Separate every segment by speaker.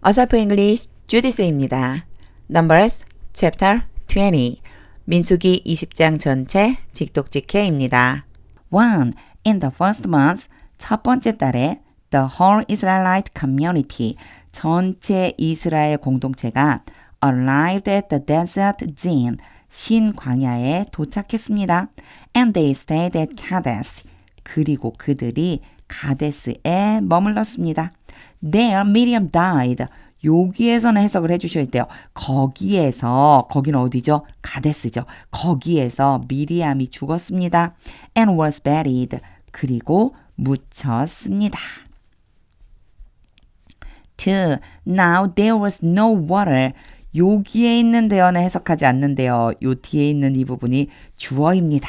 Speaker 1: 어설프 잉글리시 주디스입니다. Numbers Chapter 20 민수기 20장 전체 직독직해입니다.
Speaker 2: 1. In the first month, 첫 번째 달에 the whole Israelite community, 전체 이스라엘 공동체가 arrived at the desert Zin, 신광야에 도착했습니다. And they stayed at Kadesh, 그리고 그들이 가데스에 머물렀습니다. There Miriam died. 여기에서는 해석을 해주셔야 돼요. 거기에서, 거기는 어디죠? 가데스죠. 거기에서 미리암이 죽었습니다. And was buried. 그리고 묻혔습니다. 2. Now there was no water. 여기에 있는 데어는 해석하지 않는데요. 요 뒤에 있는 이 부분이 주어입니다.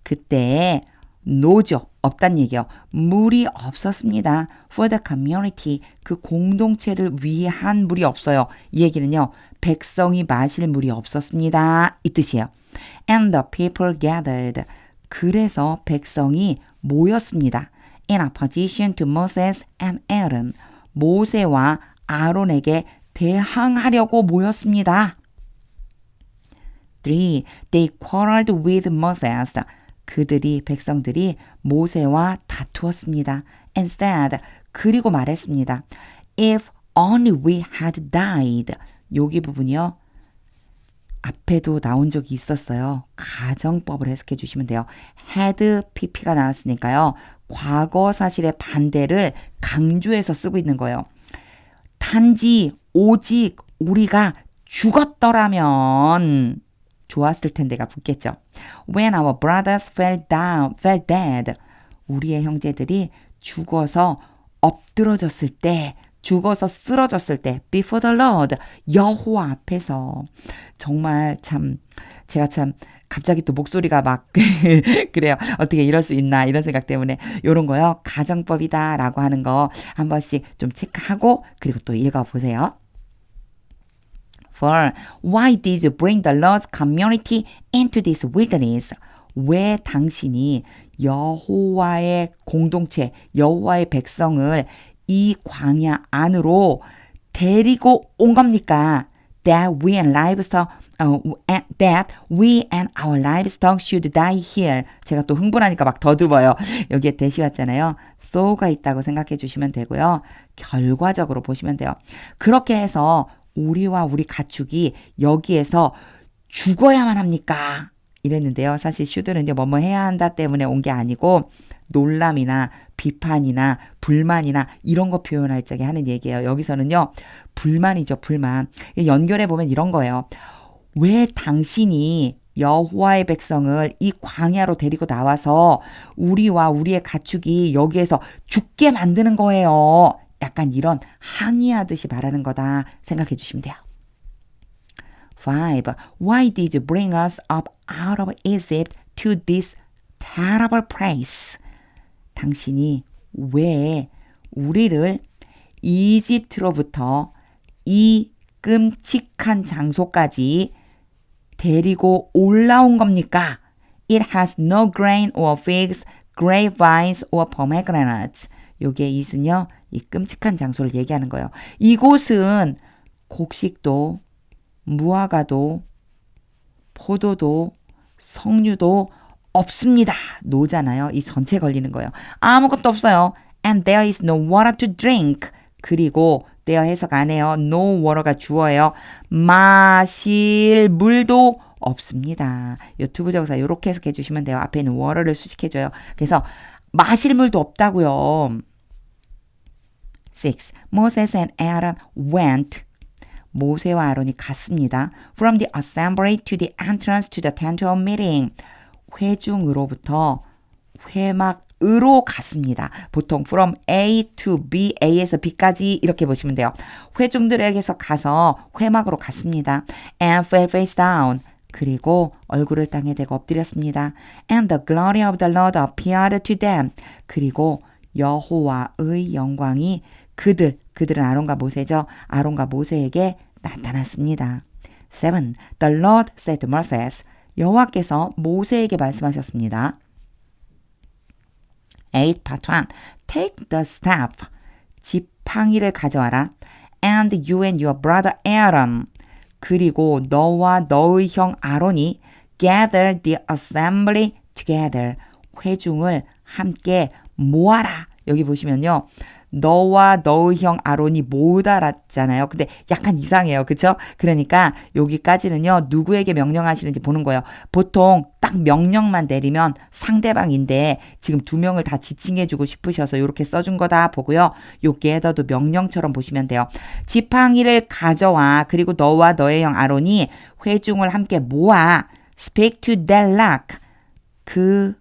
Speaker 2: 그때 no죠. 없단 얘기요. 물이 없었습니다. For the community, 그 공동체를 위한 물이 없어요. 이 얘기는요. 백성이 마실 물이 없었습니다. 이 뜻이에요. And the people gathered. 그래서 백성이 모였습니다. In opposition to Moses and Aaron. 모세와 아론에게 대항하려고 모였습니다. 3. They quarreled with Moses. 그들이 백성들이 모세와 다투었습니다. Instead, 그리고 말했습니다. If only we had died. 여기 부분이요. 앞에도 나온 적이 있었어요. 가정법을 해석해 주시면 돼요. had pp가 나왔으니까요. 과거 사실의 반대를 강조해서 쓰고 있는 거예요. 단지 오직 우리가 죽었더라면 좋았을 텐데가 붙겠죠. When our brothers fell dead. 우리의 형제들이 죽어서 엎드러졌을 때, 죽어서 쓰러졌을 때, before the Lord, 여호와 앞에서. 정말 참, 제가 참, 갑자기 또 목소리가 막, 그래요. 어떻게 이럴 수 있나, 이런 생각 때문에, 요런 거요. 가정법이다, 라고 하는 거 한 번씩 좀 체크하고, 그리고 또 읽어보세요. For why did you bring the Lord's community into this wilderness? 왜 당신이 여호와의 공동체, 여호와의 백성을 이 광야 안으로 데리고 온 겁니까? That we and our livestock should die here. 제가 또 흥분하니까 막 더듬어요. 여기에 대시 왔잖아요. so가 있다고 생각해 주시면 되고요. 결과적으로 보시면 돼요. 그렇게 해서 우리와 우리 가축이 여기에서 죽어야만 합니까? 이랬는데요. 사실 should는요. 뭐뭐 해야 한다 때문에 온 게 아니고 놀람이나 비판이나 불만이나 이런 거 표현할 적에 하는 얘기예요. 여기서는요. 불만이죠. 불만. 연결해 보면 이런 거예요. 왜 당신이 여호와의 백성을 이 광야로 데리고 나와서 우리와 우리의 가축이 여기에서 죽게 만드는 거예요. 약간 이런 항의하듯이 말하는 거다 생각해 주시면 돼요. 5. Why did you bring us up out of Egypt to this terrible place? 당신이 왜 우리를 이집트로부터 이 끔찍한 장소까지 데리고 올라온 겁니까? It has no grain or figs, grapevines or pomegranates. 요게 이은요, 이 끔찍한 장소를 얘기하는 거예요. 이곳은 곡식도, 무화과도, 포도도, 석류도 없습니다. 노잖아요. 이 전체 걸리는 거예요. 아무것도 없어요. And there is no water to drink. 그리고 there 해석 안 해요. No water가 주어예요. 마실 물도 없습니다. 유튜브적사 이렇게 해석해 주시면 돼요. 앞에 있는 water를 수식해줘요. 그래서 마실 물도 없다고요. 6. Moses and Aaron went. 모세와 아론이 갔습니다. From the assembly to the entrance to the tent of meeting. 회중으로부터 회막으로 갔습니다. 보통 from A to B, A에서 B까지 이렇게 보시면 돼요. 회중들에게서 가서 회막으로 갔습니다. And fell face down. 그리고 얼굴을 땅에 대고 엎드렸습니다. And the glory of the Lord appeared to them. 그리고 여호와의 영광이 그들은 아론과 모세죠. 아론과 모세에게 나타났습니다. 7. The Lord said to Moses. 여호와께서 모세에게 말씀하셨습니다. 8. Part 1. Take the staff. 지팡이를 가져와라. and you and your brother Aaron. 그리고 너와 너의 형 아론이 gather the assembly together. 회중을 함께 모아라. 여기 보시면요. 너와 너의 형 아론이 모으다랐잖아요. 근데 약간 이상해요. 그쵸? 그러니까 여기까지는요. 누구에게 명령하시는지 보는 거예요. 보통 딱 명령만 내리면 상대방인데 지금 두 명을 다 지칭해주고 싶으셔서 이렇게 써준 거다 보고요. 요 gather도 명령처럼 보시면 돼요. 지팡이를 가져와. 그리고 너와 너의 형 아론이 회중을 함께 모아. Speak to that rock. 그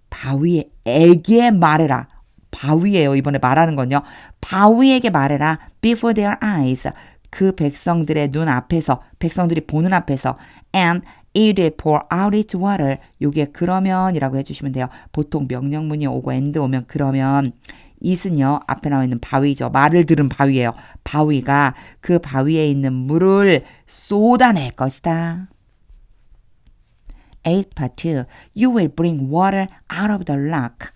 Speaker 2: 바위에게 말해라. 바위예요. 이번에 말하는 건요. 바위에게 말해라. Before their eyes. 그 백성들의 눈 앞에서, 백성들이 보는 앞에서. And it will pour out its water. 요게 그러면이라고 해주시면 돼요. 보통 명령문이 오고 and 오면 그러면 it은요. 앞에 나와 있는 바위죠. 말을 들은 바위예요. 바위가 그 바위에 있는 물을 쏟아낼 것이다. 8 part 2. You will bring water out of the rock.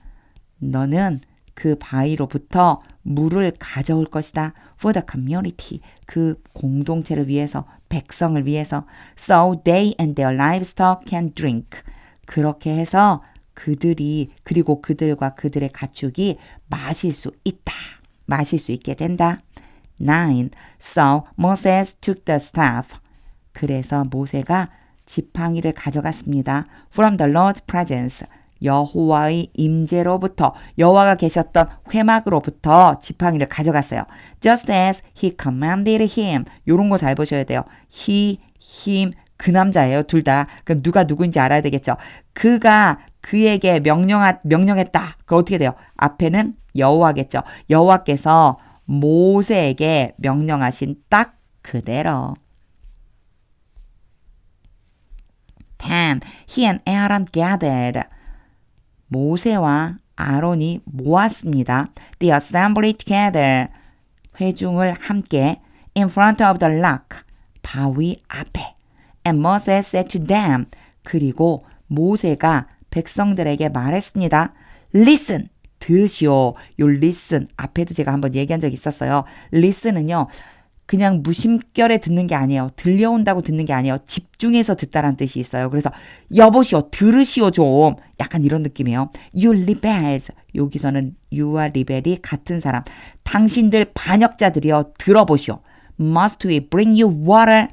Speaker 2: 너는 그 바위로부터 물을 가져올 것이다. For the community. 그 공동체를 위해서, 백성을 위해서. So they and their livestock can drink. 그렇게 해서 그들이, 그리고 그들과 그들의 가축이 마실 수 있다. 마실 수 있게 된다. 9. So Moses took the staff. 그래서 모세가 지팡이를 가져갔습니다. From the Lord's presence. 여호와의 임재로부터, 여호와가 계셨던 회막으로부터 지팡이를 가져갔어요. Just as he commanded him. 요런 거 잘 보셔야 돼요. he, him, 그 남자예요. 둘 다. 그럼 누가 누구인지 알아야 되겠죠. 그가 그에게 명령했다. 그럼 어떻게 돼요? 앞에는 여호와겠죠. 여호와께서 모세에게 명령하신 딱 그대로. 10. He and Aaron gathered. 모세와 아론이 모았습니다. The assembly together. 회중을 함께 in front of the rock. 바위 앞에. And Moses said to them. 그리고 모세가 백성들에게 말했습니다. Listen. 들으시오. 요 listen. 앞에도 제가 한번 얘기한 적이 있었어요. listen은요. 그냥 무심결에 듣는 게 아니에요. 들려온다고 듣는 게 아니에요. 집중해서 듣다라는 뜻이 있어요. 그래서 여보시오, 들으시오 좀. 약간 이런 느낌이에요. You rebels. 여기서는 you와 rebel이 같은 사람. 당신들 반역자들이여 들어보시오. Must we bring you water?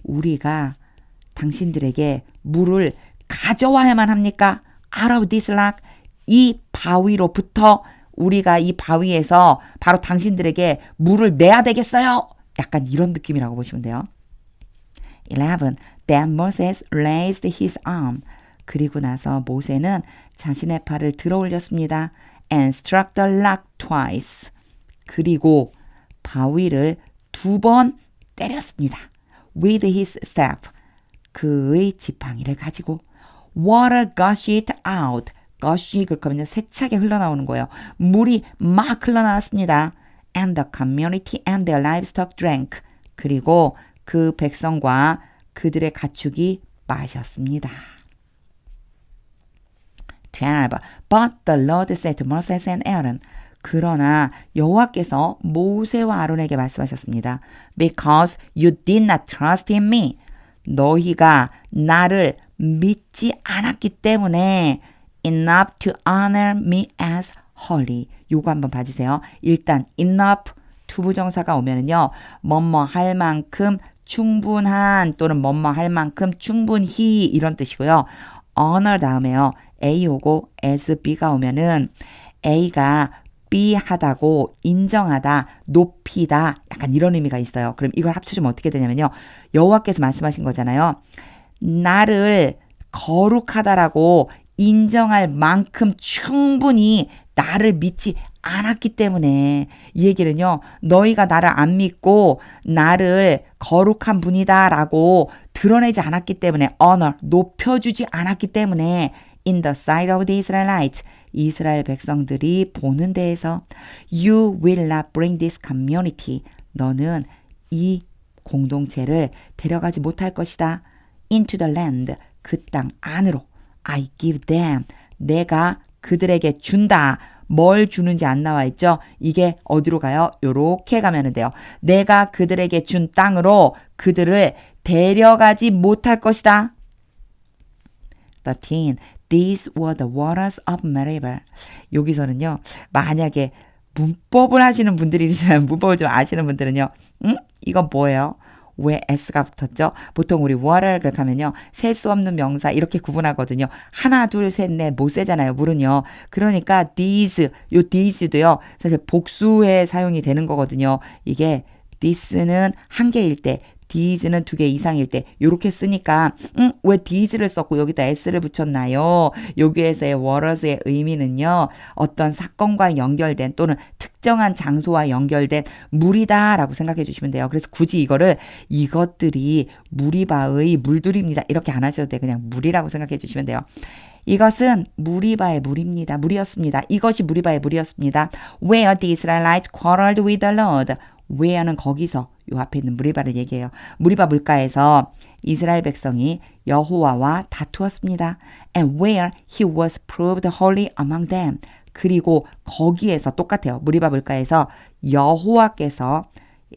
Speaker 2: 우리가 당신들에게 물을 가져와야만 합니까? Out of this rock. 이 바위로부터 우리가 이 바위에서 바로 당신들에게 물을 내야 되겠어요? 약간 이런 느낌이라고 보시면 돼요. 11. Then Moses raised his arm. 그리고 나서 모세는 자신의 팔을 들어 올렸습니다. And struck the rock twice. 그리고 바위를 2번 때렸습니다. With his staff. 그의 지팡이를 가지고. Water gushed out. 것이 그렇거든요. 세차게 흘러나오는 거예요. 물이 막 흘러나왔습니다. And the community and their livestock drank. 그리고 그 백성과 그들의 가축이 마셨습니다. 12. But the Lord said to Moses and Aaron. 그러나 여호와께서 모세와 아론에게 말씀하셨습니다. Because you did not trust in me. 너희가 나를 믿지 않았기 때문에 enough to honor me as holy. 요거 한번 봐주세요. 일단 enough 투부정사가 오면은요. 뭐뭐 할 만큼 충분한 또는 뭐뭐 할 만큼 충분히 이런 뜻이고요. honor 다음에요. A 오고 as B가 오면은 A가 B 하다고 인정하다, 높이다 약간 이런 의미가 있어요. 그럼 이걸 합쳐주면 어떻게 되냐면요. 여호와께서 말씀하신 거잖아요. 나를 거룩하다라고 인정할 만큼 충분히 나를 믿지 않았기 때문에 이 얘기는요. 너희가 나를 안 믿고 나를 거룩한 분이다라고 드러내지 않았기 때문에 honor, 높여주지 않았기 때문에 in the sight of the Israelites 이스라엘 백성들이 보는 데에서 you will not bring this community 너는 이 공동체를 데려가지 못할 것이다. into the land 그 땅 안으로 I give them 내가 그들에게 준다. 뭘 주는지 안 나와 있죠? 이게 어디로 가요? 요렇게 가면 돼요. 내가 그들에게 준 땅으로 그들을 데려가지 못할 것이다. 13. These were the waters of Meribah. 여기서는요. 만약에 문법을 하시는 분들이시라면 문법을 좀 아시는 분들은요. 이건 뭐예요? 왜 s가 붙었죠? 보통 우리 water를 하면요. 셀 수 없는 명사 이렇게 구분하거든요. 하나, 둘, 셋, 넷 못 세잖아요. 물은요. 그러니까 these, 요 these도요. 사실 복수에 사용이 되는 거거든요. 이게 this는 한 개일 때 these는 두 개 이상일 때 요렇게 쓰니까 왜 these를 썼고 여기다 s를 붙였나요? 여기에서의 waters의 의미는요. 어떤 사건과 연결된 또는 특정한 장소와 연결된 물이다라고 생각해 주시면 돼요. 그래서 굳이 이것들이 무리바의 물들입니다. 이렇게 안 하셔도 돼요. 그냥 물이라고 생각해 주시면 돼요. 이것은 무리바의 물입니다. 물이었습니다. 이것이 무리바의 물이었습니다. Where the Israelites quarreled with the Lord. where는 거기서 요 앞에 있는 무리바를 얘기해요. 무리바 물가에서 이스라엘 백성이 여호와와 다투었습니다. And where he was proved holy among them. 그리고 거기에서 똑같아요. 무리바 물가에서 여호와께서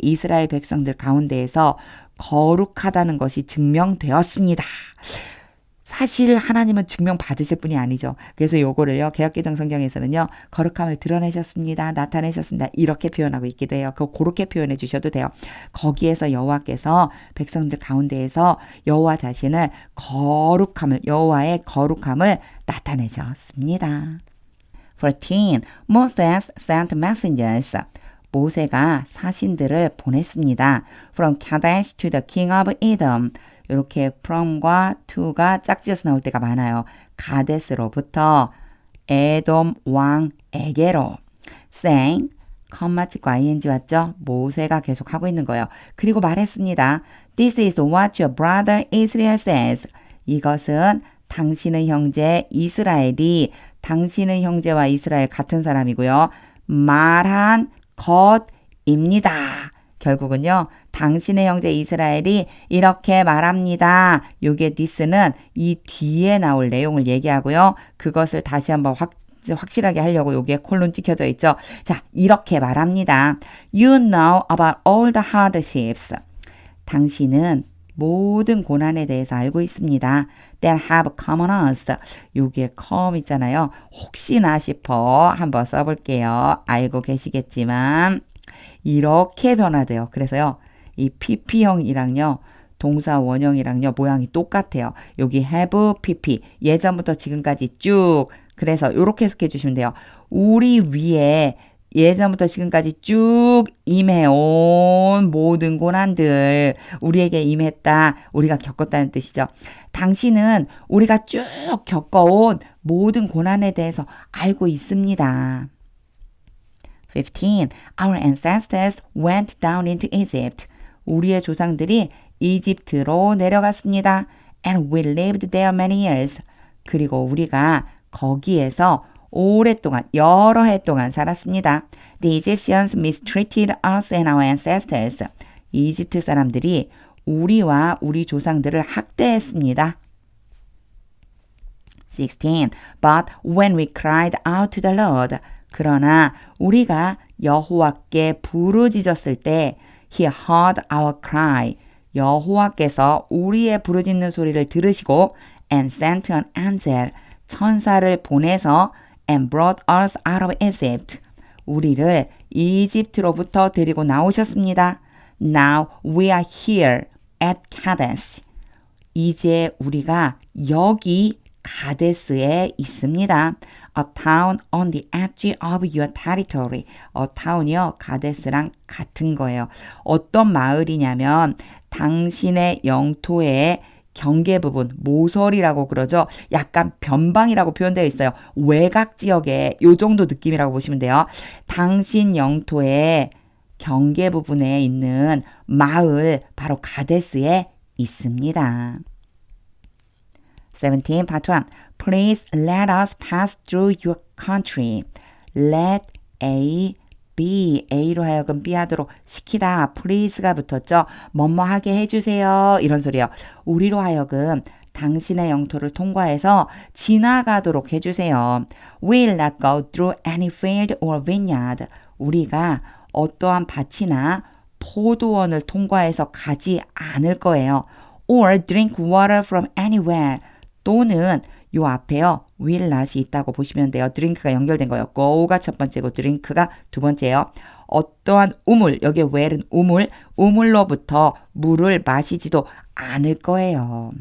Speaker 2: 이스라엘 백성들 가운데에서 거룩하다는 것이 증명되었습니다. 사실 하나님은 증명받으실 분이 아니죠. 그래서 요거를요. 개역개정 성경에서는요. 거룩함을 드러내셨습니다. 나타내셨습니다. 이렇게 표현하고 있기도 해요. 그렇게 표현해 주셔도 돼요. 거기에서 여호와께서 백성들 가운데에서 여호와 자신을 여호와의 거룩함을 나타내셨습니다. 14. Moses sent messengers. 모세가 사신들을 보냈습니다. From Kadesh to the king of Edom. 이렇게 from과 to가 짝지어서 나올 때가 많아요. 가데스로부터 에돔 왕에게로 saying, 컴마 찍고 ing 왔죠? 모세가 계속 하고 있는 거예요. 그리고 말했습니다. This is what your brother Israel says. 이것은 당신의 형제 이스라엘이 당신의 형제와 이스라엘 같은 사람이고요. 말한 것입니다. 결국은요. 당신의 형제 이스라엘이 이렇게 말합니다. 요게 this는 이 뒤에 나올 내용을 얘기하고요. 그것을 다시 한번 확실하게 하려고 요게 콜론 찍혀져 있죠. 자, 이렇게 말합니다. You know about all the hardships. 당신은 모든 고난에 대해서 알고 있습니다. That have come on us. 요게 come 있잖아요. 혹시나 싶어 한번 써볼게요. 알고 계시겠지만 이렇게 변화돼요. 그래서요. 이 pp형이랑요. 동사 원형이랑요. 모양이 똑같아요. 여기 have, pp. 예전부터 지금까지 쭉. 그래서 이렇게 해석해 주시면 돼요. 우리 위에 예전부터 지금까지 쭉 임해온 모든 고난들 우리에게 임했다. 우리가 겪었다는 뜻이죠. 당신은 우리가 쭉 겪어온 모든 고난에 대해서 알고 있습니다. 15. Our ancestors went down into Egypt. 우리의 조상들이 이집트로 내려갔습니다. And we lived there many years. 그리고 우리가 거기에서 오랫동안 여러 해 동안 살았습니다. The Egyptians mistreated us and our ancestors. 이집트 사람들이 우리와 우리 조상들을 학대했습니다. 16. But when we cried out to the Lord. 그러나 우리가 여호와께 부르짖었을 때 He heard our cry. 여호와께서 우리의 부르짖는 소리를 들으시고 and sent an angel. 천사를 보내서 and brought us out of Egypt. 우리를 이집트로부터 데리고 나오셨습니다. Now we are here at Kadesh. 이제 우리가 여기 가데스에 있습니다. A town on the edge of your territory. A town이요. 가데스랑 같은 거예요. 어떤 마을이냐면 당신의 영토의 경계 부분, 모서리라고 그러죠. 약간 변방이라고 표현되어 있어요. 외곽 지역에 요 정도 느낌이라고 보시면 돼요. 당신 영토의 경계 부분에 있는 마을, 바로 가데스에 있습니다. 17, part 1. Please let us pass through your country. Let A, B, A로 하여금 B 하도록 시키다. Please가 붙었죠. 뭐뭐 하게 해주세요. 이런 소리예요. 우리로 하여금 당신의 영토를 통과해서 지나가도록 해주세요. We'll not go through any field or vineyard. 우리가 어떠한 밭이나 포도원을 통과해서 가지 않을 거예요. Or drink water from anywhere. 또는 요 앞에요. will not이 있다고 보시면 돼요. drink가 연결된 거예요. go가 첫 번째고 drink가 두 번째예요. 어떠한 우물, 여기에 where은 우물, 우물로부터 물을 마시지도 않을 거예요.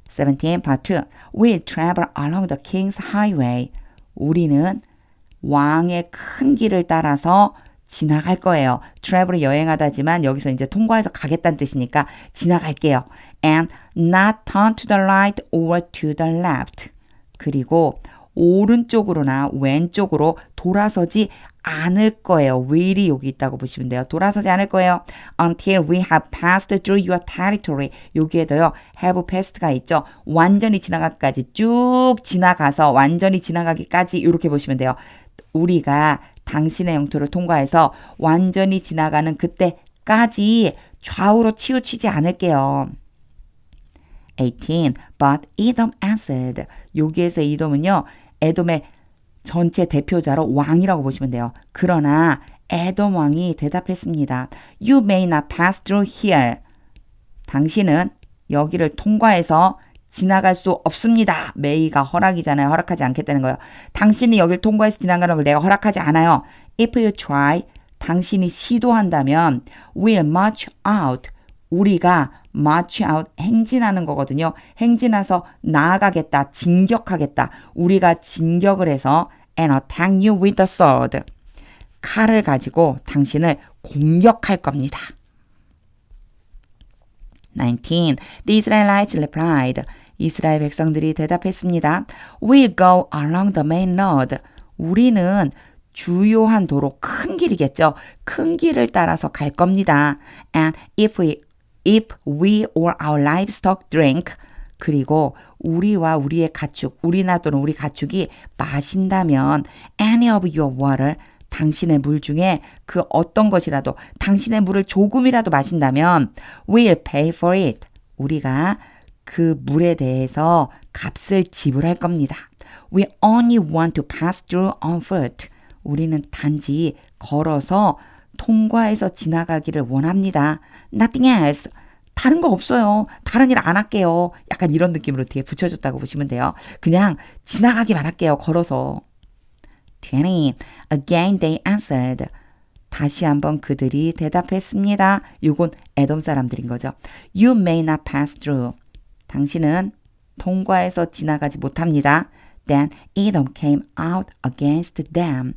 Speaker 2: 17, part 2. We'll travel along the king's highway. 우리는 왕의 큰 길을 따라서 지나갈 거예요. travel이 여행하다지만 여기서 이제 통과해서 가겠다는 뜻이니까 지나갈게요. And not turn to the right or to the left. 그리고 오른쪽으로나 왼쪽으로 돌아서지 않을 거예요. will이 여기 있다고 보시면 돼요. 돌아서지 않을 거예요. Until we have passed through your territory. 여기에도요. have passed가 있죠. 완전히 지나가기까지 쭉 지나가서 완전히 지나가기까지 이렇게 보시면 돼요. 우리가 당신의 영토를 통과해서 완전히 지나가는 그때까지 좌우로 치우치지 않을게요. 18. But Edom answered. 여기에서 이돔은요. 에돔의 전체 대표자로 왕이라고 보시면 돼요. 그러나 에돔 왕이 대답했습니다. You may not pass through here. 당신은 여기를 통과해서 지나갈 수 없습니다. may가 허락이잖아요. 허락하지 않겠다는 거예요. 당신이 여기를 통과해서 지나가는 걸 내가 허락하지 않아요. If you try, 당신이 시도한다면 we'll march out. 우리가 march out, 행진하는 거거든요. 행진해서 나아가겠다, 진격하겠다. 우리가 진격을 해서 and attack you with the sword. 칼을 가지고 당신을 공격할 겁니다. 19. The Israelites replied. 이스라엘 백성들이 대답했습니다. We'll go along the main road. 우리는 주요한 도로, 큰 길이겠죠. 큰 길을 따라서 갈 겁니다. And if we or our livestock drink, 그리고 우리와 우리의 가축, 우리나 또는 우리 가축이 마신다면 any of your water, 당신의 물 중에 그 어떤 것이라도 당신의 물을 조금이라도 마신다면 we'll pay for it. 우리가 그 물에 대해서 값을 지불할 겁니다. We only want to pass through on foot. 우리는 단지 걸어서 통과해서 지나가기를 원합니다. Nothing else. 다른 거 없어요. 다른 일 안 할게요. 약간 이런 느낌으로 뒤에 붙여줬다고 보시면 돼요. 그냥 지나가기만 할게요. 걸어서. 20. Again they answered. 다시 한번 그들이 대답했습니다. 이건 에돔 사람들인 거죠. You may not pass through. 당신은 통과해서 지나가지 못합니다. Then Edom came out against them.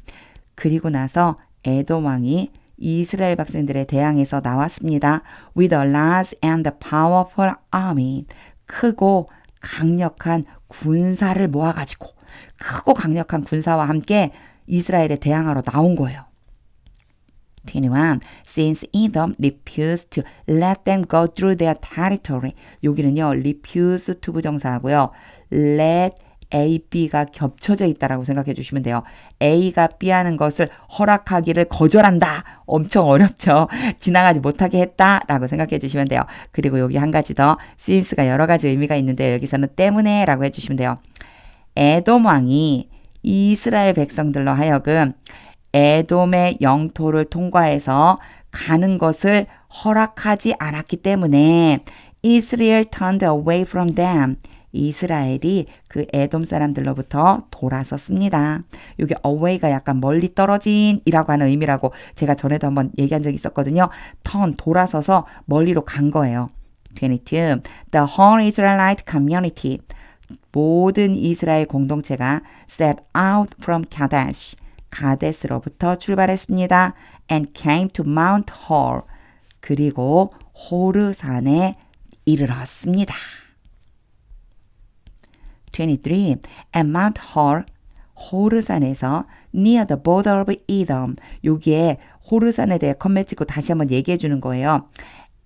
Speaker 2: 그리고 나서 에돔 왕이 이스라엘 백성들에 대항해서 나왔습니다. With a large and powerful army. 크고 강력한 군사를 모아가지고 크고 강력한 군사와 함께 이스라엘에 대항하러 나온 거예요. 21. Since Edom refused to let them go through their territory. 여기는요. refuse to 부정사하고요. let A, B가 겹쳐져 있다라고 생각해 주시면 돼요. A가 B 하는 것을 허락하기를 거절한다. 엄청 어렵죠. 지나가지 못하게 했다라고 생각해 주시면 돼요. 그리고 여기 한 가지 더 since가 여러 가지 의미가 있는데 여기서는 때문에 라고 해주시면 돼요. 에돔 왕이 이스라엘 백성들로 하여금 에돔의 영토를 통과해서 가는 것을 허락하지 않았기 때문에 Israel turned away from them. 이스라엘이 그 에돔 사람들로부터 돌아섰습니다. 이게 away가 약간 멀리 떨어진 이라고 하는 의미라고 제가 전에도 한번 얘기한 적이 있었거든요. turn, 돌아서서 멀리로 간 거예요. 22. The whole Israelite community. 모든 이스라엘 공동체가 set out from Kadesh. 가데스로부터 출발했습니다. And came to Mount Hor. 그리고 호르산에 이르렀습니다. 23. And Mount Hor, 호르산에서 near the border of Edom. 여기에 호르산에 대해 컴마 찍고 다시 한번 얘기해 주는 거예요.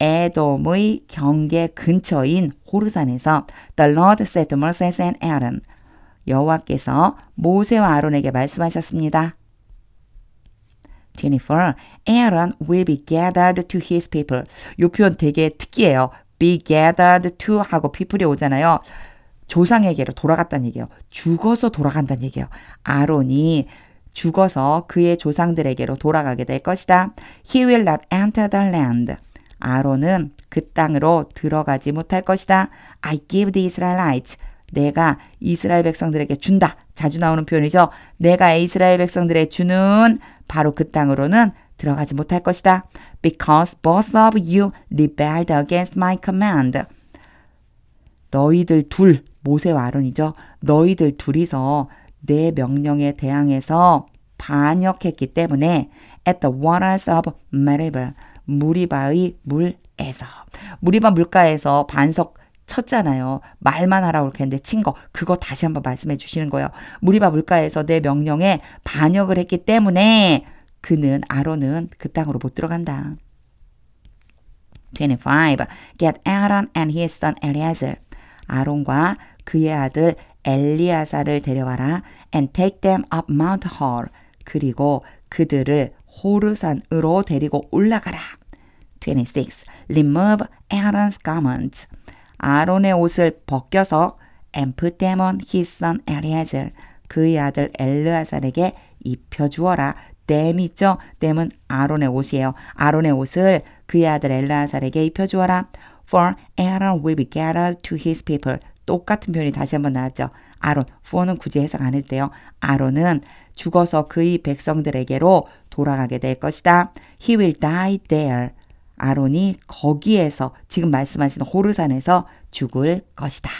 Speaker 2: 에돔의 경계 근처인 호르산에서 The Lord said to Moses and Aaron. 여호와께서 모세와 아론에게 말씀하셨습니다. 24. Aaron will be gathered to his people. 이 표현 되게 특이해요. be gathered to 하고 people이 오잖아요. 조상에게로 돌아갔다는 얘기예요. 죽어서 돌아간다는 얘기예요. 아론이 죽어서 그의 조상들에게로 돌아가게 될 것이다. He will not enter the land. 아론은 그 땅으로 들어가지 못할 것이다. I give the Israelites. 내가 이스라엘 백성들에게 준다. 자주 나오는 표현이죠. 내가 이스라엘 백성들에 주는 바로 그 땅으로는 들어가지 못할 것이다. Because both of you rebelled against my command. 너희들 둘, 모세와 아론이죠. 너희들 둘이서 내 명령에 대항해서 반역했기 때문에 at the waters of Meribah, 무리바의 물에서. 무리바 물가에서 반석 쳤잖아요. 말만 하라고 했는데 친 거. 그거 다시 한번 말씀해 주시는 거예요. 무리바 물가에서 내 명령에 반역을 했기 때문에 그는 아론은 그 땅으로 못 들어간다. 25. Get Aaron and his son Eleazar. 아론과 그의 아들 엘리아사를 데려와라. And take them up Mount Hor. 그리고 그들을 호르산으로 데리고 올라가라. 26. Remove Aaron's garments. 아론의 옷을 벗겨서 and put them on his son Eleazar. 그의 아들 엘르아살에게 입혀주어라. them 있죠? them은 아론의 옷이에요. 아론의 옷을 그의 아들 엘르아살에게 입혀주어라. For Aaron will be gathered to his people. 똑같은 표현이 다시 한번 나왔죠. 아론, for는 굳이 해석 안 해도 돼요. 아론은 죽어서 그의 백성들에게로 돌아가게 될 것이다. He will die there. 아론이 거기에서 지금 말씀하신 호르산에서 죽을 것이다.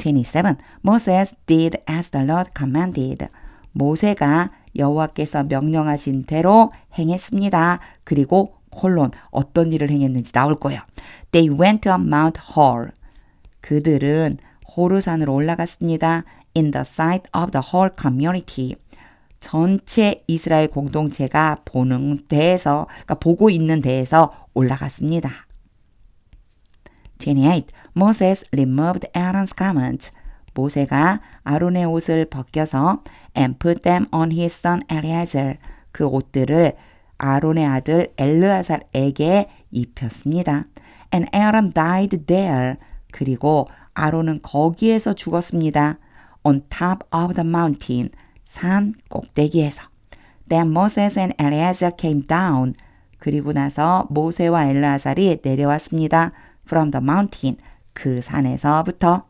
Speaker 2: 27. Moses did as the Lord commanded. 모세가 여호와께서 명령하신 대로 행했습니다. 그리고 콜론 어떤 일을 행했는지 나올 거예요. They went up Mount Hor. 그들은 호르산으로 올라갔습니다. In the sight of the whole community. 전체 이스라엘 공동체가 보는 데에서, 그러니까 보고 있는 데에서 올라갔습니다. 28. Moses removed Aaron's garments. 모세가 아론의 옷을 벗겨서 and put them on his son Eleazar. 그 옷들을 아론의 아들 엘르아살에게 입혔습니다. And Aaron died there. 그리고 아론은 거기에서 죽었습니다. On top of the mountain. 산 꼭대기에서. Then Moses and Eleazar came down. 그리고 나서 모세와 엘르아살이 내려왔습니다. From the mountain. 그 산에서부터.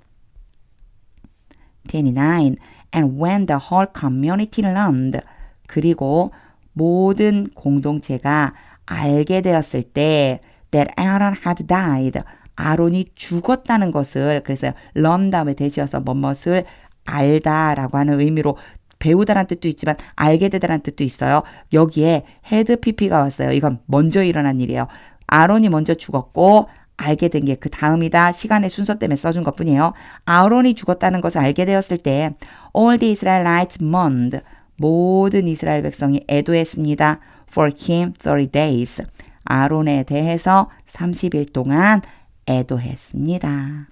Speaker 2: 29. And when the whole community learned. 그리고 모든 공동체가 알게 되었을 때 that Aaron had died. 아론이 죽었다는 것을 그래서 learn 다음에 대시어서 뭐뭇을 알다라고 하는 의미로 배우다란 뜻도 있지만 알게 되다란 뜻도 있어요. 여기에 had pp가 왔어요. 이건 먼저 일어난 일이에요. 아론이 먼저 죽었고 알게 된 게 그 다음이다. 시간의 순서 때문에 써준 것뿐이에요. 아론이 죽었다는 것을 알게 되었을 때 all the Israelites mourned. 모든 이스라엘 백성이 애도했습니다. For him 30 days. 아론에 대해서 30일 동안 애도했습니다.